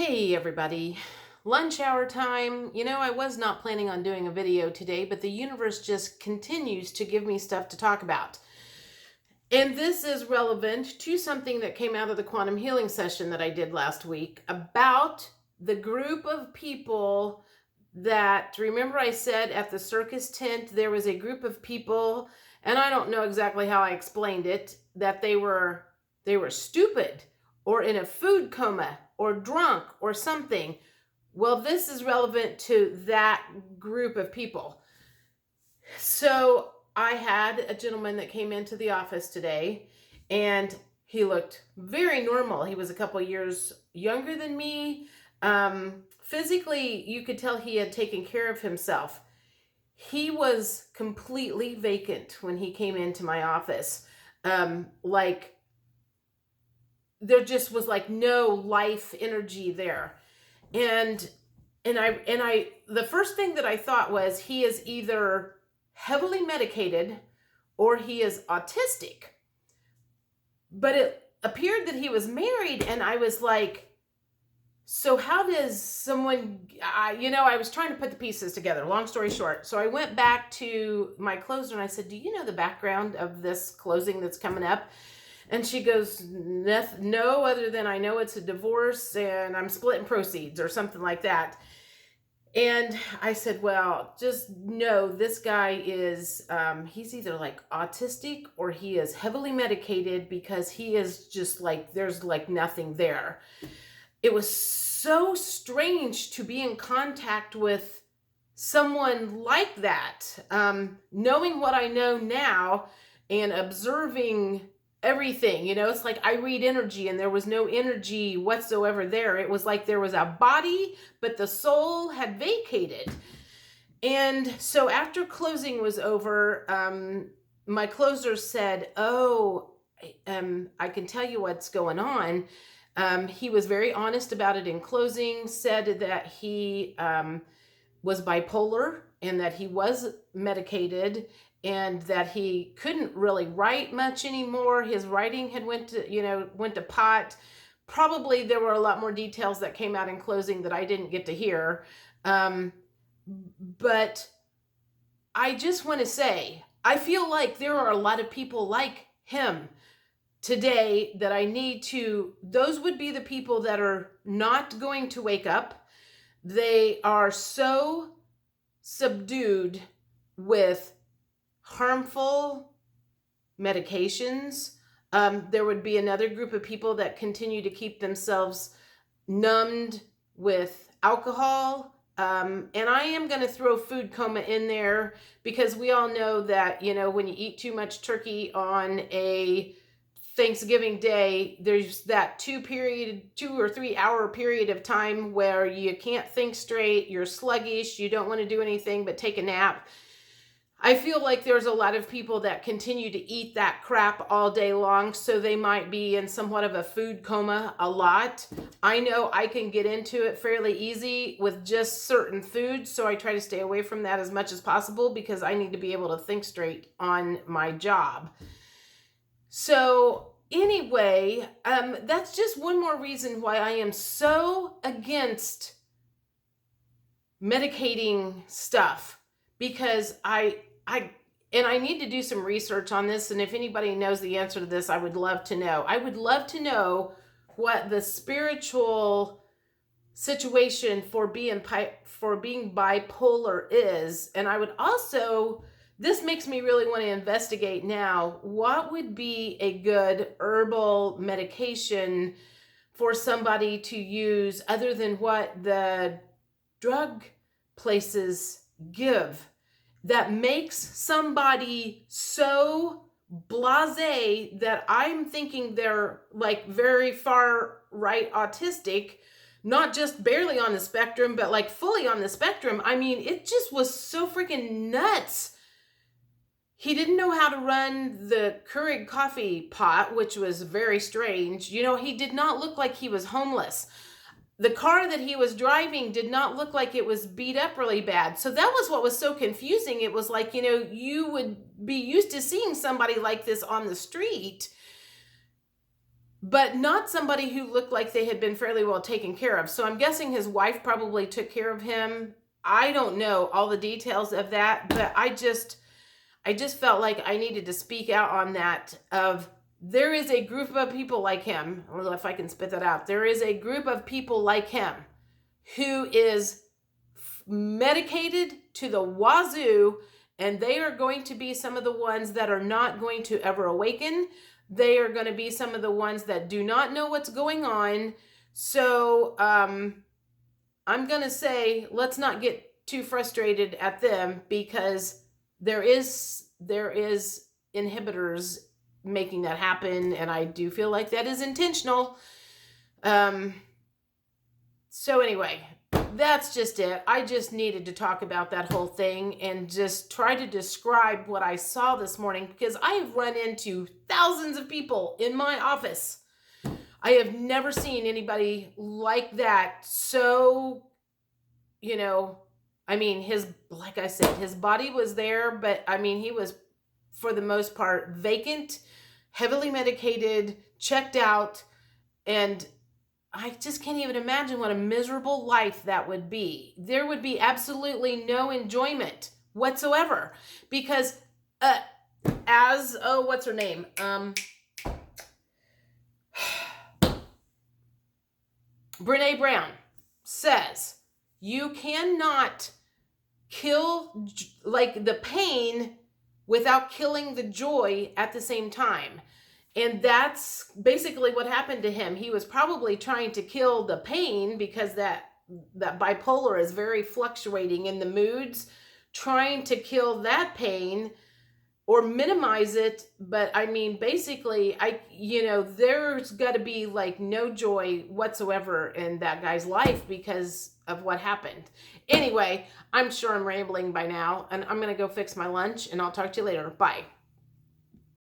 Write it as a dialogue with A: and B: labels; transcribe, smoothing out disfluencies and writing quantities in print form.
A: Hey everybody, lunch hour time. I was not planning on doing a video today, but the universe just continues to give me stuff to talk about. And this is relevant to something that came out of the quantum healing session that I did last week about the group of people that, remember I said at the circus tent, there was a group of people, and I don't know exactly how I explained it, that they were stupid or in a food coma or drunk or something. Well, this is relevant to that group of people. So I had a gentleman that came into the office today, and he looked very normal. He was a couple years younger than me. Physically, you could tell he had taken care of himself. He was completely vacant when he came into my office. Like there just was like no life energy there. And I the first thing that I thought was he is either heavily medicated or he is autistic. But it appeared that he was married, and I was like, so how does someone, I was trying to put the pieces together, long story short. So I went back to my closer and I said, do you know the background of this closing that's coming up? And she goes, no, other than I know it's a divorce and I'm splitting proceeds or something like that. And I said, well, just know this guy is, he's either like autistic or he is heavily medicated, because he is just like, there's like nothing there. It was so strange to be in contact with someone like that, knowing what I know now and observing everything. It's like I read energy, and there was no energy whatsoever there. It was like there was a body, but the soul had vacated. And so after closing was over, my closer said, oh, I can tell you what's going on. He was very honest about it in closing, said that he was bipolar and that he was medicated, and that he couldn't really write much anymore. His writing had went to pot. Probably there were a lot more details that came out in closing that I didn't get to hear. But I just want to say, I feel like there are a lot of people like him today that I need to, those would be the people that are not going to wake up. They are so subdued with harmful medications. There would be another group of people that continue to keep themselves numbed with alcohol. And I am going to throw food coma in there, because we all know that, when you eat too much turkey on a Thanksgiving Day, there's that 2 or 3 hour period of time where you can't think straight, you're sluggish, you don't want to do anything but take a nap. I feel like there's a lot of people that continue to eat that crap all day long, so they might be in somewhat of a food coma a lot. I know I can get into it fairly easy with just certain foods, so I try to stay away from that as much as possible, because I need to be able to think straight on my job. So anyway, that's just one more reason why I am so against medicating stuff, because I need to do some research on this. And if anybody knows the answer to this, I would love to know. I would love to know what the spiritual situation for being bipolar is. And I would also, this makes me really want to investigate now, what would be a good herbal medication for somebody to use other than what the drug places give, that makes somebody so blasé that I'm thinking they're like very far right autistic, not just barely on the spectrum, but like fully on the spectrum. I mean, it just was so freaking nuts. He didn't know how to run the Keurig coffee pot, which was very strange. He did not look like he was homeless. The car that he was driving did not look like it was beat up really bad. So that was what was so confusing. It was like, you would be used to seeing somebody like this on the street. but not somebody who looked like they had been fairly well taken care of. So I'm guessing his wife probably took care of him. I don't know all the details of that, but I just felt like I needed to speak out on that. Of there is a group of people like him. I don't know if I can spit that out. There is a group of people like him who is medicated to the wazoo, and they are going to be some of the ones that are not going to ever awaken. They are going to be some of the ones that do not know what's going on. So I'm going to say, let's not get too frustrated at them, because there is inhibitors making that happen, and I do feel like that is intentional. So anyway, that's just it. I just needed to talk about that whole thing and just try to describe what I saw this morning, because I have run into thousands of people in my office. I have never seen anybody like that. So, I mean, like I said, his body was there, but I mean, he was, for the most part, vacant, heavily medicated, checked out, and I just can't even imagine what a miserable life that would be. There would be absolutely no enjoyment whatsoever, because what's her name? Brene Brown says, you cannot kill like the pain without killing the joy at the same time. And that's basically what happened to him. He was probably trying to kill the pain, because that bipolar is very fluctuating in the moods, trying to kill that pain or minimize it. But I mean, basically, there's got to be like no joy whatsoever in that guy's life because of what happened. Anyway, I'm sure I'm rambling by now, and I'm going to go fix my lunch, and I'll talk to you later. Bye.